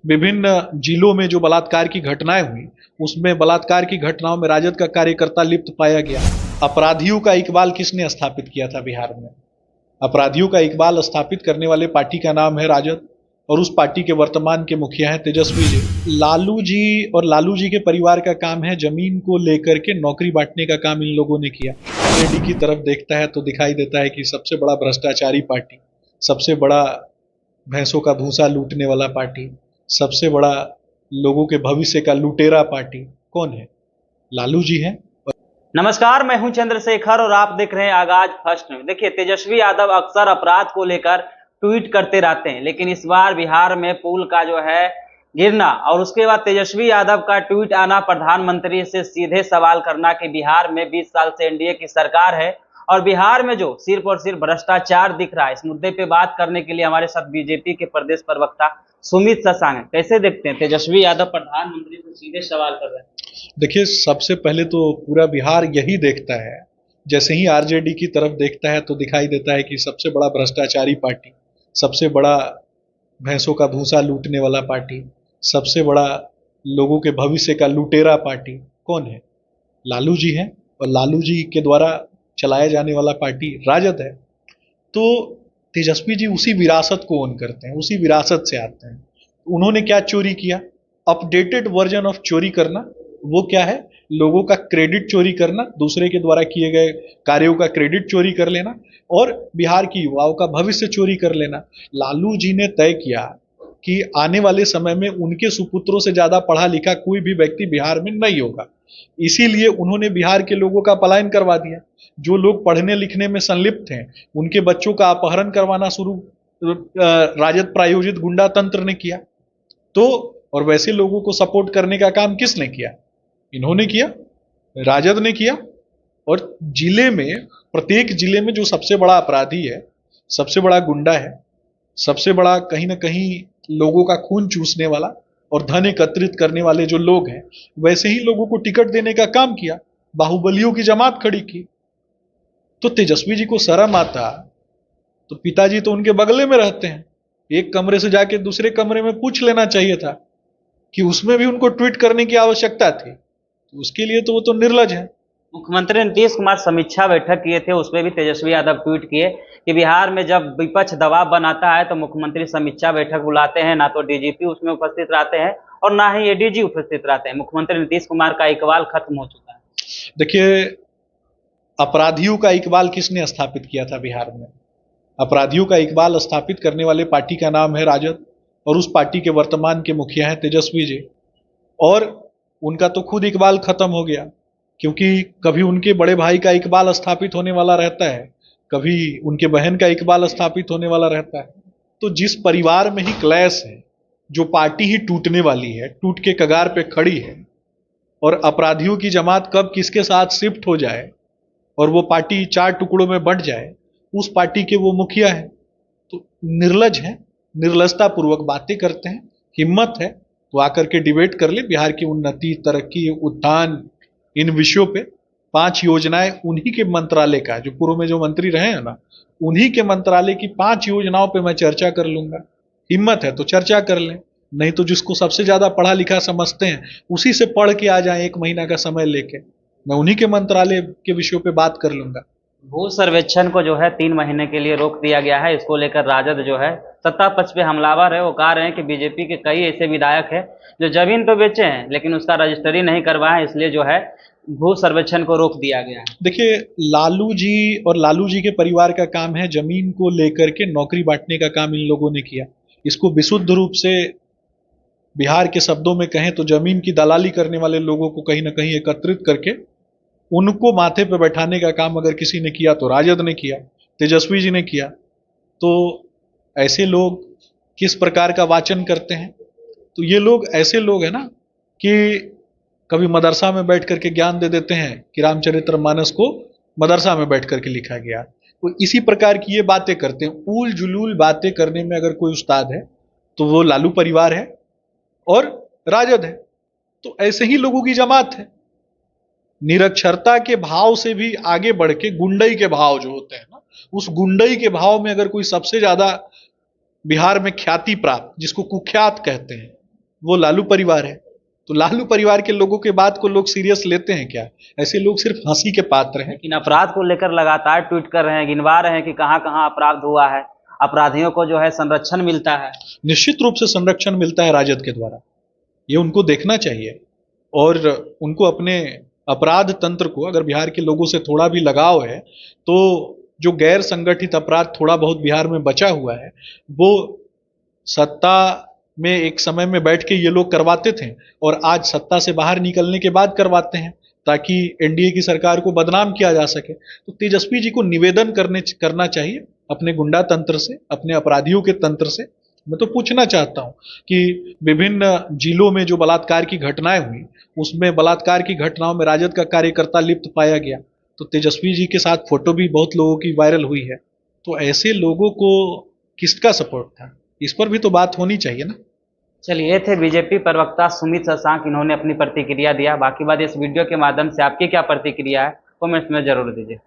विभिन्न जिलों में जो बलात्कार की घटनाएं हुई, उसमें बलात्कार की घटनाओं में राजद का कार्यकर्ता लिप्त पाया गया। अपराधियों का इकबाल किसने स्थापित किया था बिहार में? अपराधियों का इकबाल स्थापित करने वाले पार्टी का नाम है राजद, और उस पार्टी के वर्तमान के मुखिया हैं तेजस्वी जी। लालू जी और लालू जी के परिवार का काम है जमीन को लेकर के नौकरी बांटने का काम इन लोगों ने किया। आरजेडी की तरफ देखता है तो दिखाई देता है कि सबसे बड़ा भ्रष्टाचारी पार्टी, सबसे बड़ा भैंसों का भूसा लूटने वाला पार्टी, सबसे बड़ा लोगों के भविष्य का लुटेरा पार्टी कौन है? लालू जी हैं। नमस्कार, मैं हूं चंद्रशेखर और आप देख रहे हैं आगाज फर्स्ट न्यूज। देखिए, तेजस्वी यादव अक्सर अपराध को लेकर ट्वीट करते रहते हैं, लेकिन इस बार बिहार में पुल का जो है गिरना और उसके बाद तेजस्वी यादव का ट्वीट आना, प्रधानमंत्री से सीधे सवाल करना कि बिहार में 20 साल से एनडीए की सरकार है और बिहार में जो सिर्फ और सिर्फ भ्रष्टाचार दिख रहा है, इस मुद्दे पे बात करने के लिए हमारे साथ बीजेपी के प्रदेश प्रवक्ता सुमित शशांक है। कैसे देखते हैं तेजस्वी यादव प्रधानमंत्री से सीधे सवाल कर रहे हैं? देखिए, सबसे पहले तो पूरा बिहार यही देखता है, जैसे ही आरजेडी की तरफ देखता है तो दिखाई देता है कि सबसे बड़ा भ्रष्टाचारी पार्टी, सबसे बड़ा भैंसों का भूसा लूटने वाला पार्टी, सबसे बड़ा लोगों के भविष्य का लुटेरा पार्टी कौन है? लालू जी हैं, और लालू जी के द्वारा चलाया जाने वाला पार्टी राजद है। तो तेजस्वी जी उसी विरासत को ओन करते हैं, उसी विरासत से आते हैं। उन्होंने क्या चोरी किया? अपडेटेड वर्जन ऑफ चोरी करना। वो क्या है? लोगों का क्रेडिट चोरी करना, दूसरे के द्वारा किए गए कार्यों का क्रेडिट चोरी कर लेना और बिहार की युवाओं का भविष्य चोरी कर लेना। लालू जी ने तय किया कि आने वाले समय में उनके सुपुत्रों से ज्यादा पढ़ा लिखा कोई भी व्यक्ति बिहार में नहीं होगा, इसीलिए उन्होंने बिहार के लोगों का पलायन करवा दिया। जो लोग पढ़ने लिखने में संलिप्त हैं, उनके बच्चों का अपहरण करवाना शुरू राजद प्रायोजित गुंडा तंत्र ने किया। तो और वैसे लोगों को सपोर्ट करने का काम किसने किया? इन्होंने किया, राजद ने किया। और जिले में, प्रत्येक जिले में जो सबसे बड़ा अपराधी है, सबसे बड़ा गुंडा है, सबसे बड़ा कहीं ना कहीं लोगों का खून चूसने वाला और धन एकत्रित करने वाले जो लोग हैं, वैसे ही लोगों को टिकट देने का काम किया, बाहुबलियों की जमात खड़ी की। तो तेजस्वी जी को शर्म आता तो पिताजी तो उनके बगले में रहते हैं, एक कमरे से जाके दूसरे कमरे में पूछ लेना चाहिए था कि उसमें भी उनको ट्वीट करने की आवश्यकता थी। तो उसके लिए तो वो तो निर्लज है। मुख्यमंत्री नीतीश कुमार समीक्षा बैठक किए थे, उसमें भी तेजस्वी यादव ट्वीट किए कि बिहार में जब विपक्ष दबाव बनाता है तो मुख्यमंत्री समीक्षा बैठक बुलाते हैं, ना तो डीजीपी उसमें उपस्थित रहते हैं और ना ही एडीजी उपस्थित रहते हैं। मुख्यमंत्री नीतीश कुमार का इकबाल खत्म हो चुका है। देखिए, अपराधियों का इकबाल किसने स्थापित किया था बिहार में? अपराधियों का इकबाल स्थापित करने वाले पार्टी का नाम है राजद, और उस पार्टी के वर्तमान के मुखिया हैं तेजस्वी जी। और उनका तो खुद इकबाल खत्म हो गया, क्योंकि कभी उनके बड़े भाई का इकबाल स्थापित होने वाला रहता है, कभी उनके बहन का इकबाल स्थापित होने वाला रहता है। तो जिस परिवार में ही क्लैश है, जो पार्टी ही टूटने वाली है, टूट के कगार पे खड़ी है, और अपराधियों की जमात कब किसके साथ शिफ्ट हो जाए और वो पार्टी 4 टुकड़ों में बंट जाए, उस पार्टी के वो मुखिया हैं। तो निर्लज हैं, निर्लजता पूर्वक बातें करते हैं। हिम्मत है तो आकर के डिबेट कर ले। बिहार की उन्नति, तरक्की, उत्थान, इन विषयों पे 5 योजनाएं उन्हीं के मंत्रालय का, जो पूर्व में जो मंत्री रहे हैं ना, उन्हीं के मंत्रालय की 5 योजनाओं पे मैं चर्चा कर लूंगा। हिम्मत है तो चर्चा कर लें, नहीं तो जिसको सबसे ज्यादा पढ़ा लिखा समझते हैं उसी से पढ़ के आ जाए, 1 महीना का समय लेके, मैं उन्हीं के मंत्रालय के विषयों पे बात कर लूंगा। भू सर्वेक्षण को जो है 3 महीने के लिए रोक दिया गया है। इसको लेकर राजद जो है सत्ता पक्ष पे हमलावर है। वो कह रहे हैं कि बीजेपी के कई ऐसे विधायक हैं जो जमीन तो बेचे हैं लेकिन उसका रजिस्ट्री नहीं करवाए, इसलिए जो है भू सर्वेक्षण को रोक दिया गया है। देखिए, लालू जी और लालू जी के परिवार का काम है जमीन को लेकर के नौकरी बांटने का काम इन लोगों ने किया। इसको विशुद्ध रूप से बिहार के शब्दों में कहें तो जमीन की दलाली करने वाले लोगों को कहीं ना कहीं एकत्रित करके उनको माथे पर बैठाने का काम अगर किसी ने किया तो राजद ने किया, तेजस्वी जी ने किया। तो ऐसे लोग किस प्रकार का वाचन करते हैं? तो ये लोग ऐसे लोग हैं ना कि कभी मदरसा में बैठ करके ज्ञान दे देते हैं कि रामचरितमानस को मदरसा में बैठ करके लिखा गया। तो इसी प्रकार की ये बातें करते हैं। ऊल जुलूल बातें करने में अगर कोई उस्ताद है तो वो लालू परिवार है और राजद है। तो ऐसे ही लोगों की जमात है। निरक्षरता के भाव से भी आगे बढ़ के गुंडई के भाव जो होते हैं ना, उस गुंडई के भाव में अगर कोई सबसे ज्यादा बिहार में ख्याति प्राप्त, जिसको कुख्यात कहते हैं, वो लालू परिवार है। तो लालू परिवार के लोगों के बात को लोग सीरियस लेते हैं क्या? ऐसे लोग सिर्फ हंसी के पात्र हैं। लेकिन अपराध को लेकर लगातार ट्वीट कर रहे हैं, गिनवा रहे हैं कि कहाँ कहाँ अपराध हुआ है, अपराधियों को जो है संरक्षण मिलता है। निश्चित रूप से संरक्षण मिलता है राजद के द्वारा, ये उनको देखना चाहिए। और उनको अपने अपराध तंत्र को, अगर बिहार के लोगों से थोड़ा भी लगाव है, तो जो गैर संगठित अपराध थोड़ा बहुत बिहार में बचा हुआ है, वो सत्ता में एक समय में बैठ के ये लोग करवाते थे और आज सत्ता से बाहर निकलने के बाद करवाते हैं, ताकि एनडीए की सरकार को बदनाम किया जा सके। तो तेजस्वी जी को निवेदन करना चाहिए अपने गुंडा तंत्र से, अपने अपराधियों के तंत्र से। मैं तो पूछना चाहता हूं कि विभिन्न जिलों में जो बलात्कार की घटनाएं हुई, उसमें बलात्कार की घटनाओं में राजद का कार्यकर्ता लिप्त पाया गया, तो तेजस्वी जी के साथ फोटो भी बहुत लोगों की वायरल हुई है। तो ऐसे लोगों को किसका सपोर्ट था, इस पर भी तो बात होनी चाहिए ना। चलिए, ये थे बीजेपी प्रवक्ता सुमित शशांक, इन्होंने अपनी प्रतिक्रिया दिया। बाकी बात इस वीडियो के माध्यम से आपकी क्या प्रतिक्रिया है, कमेंट्स में जरूर दीजिए।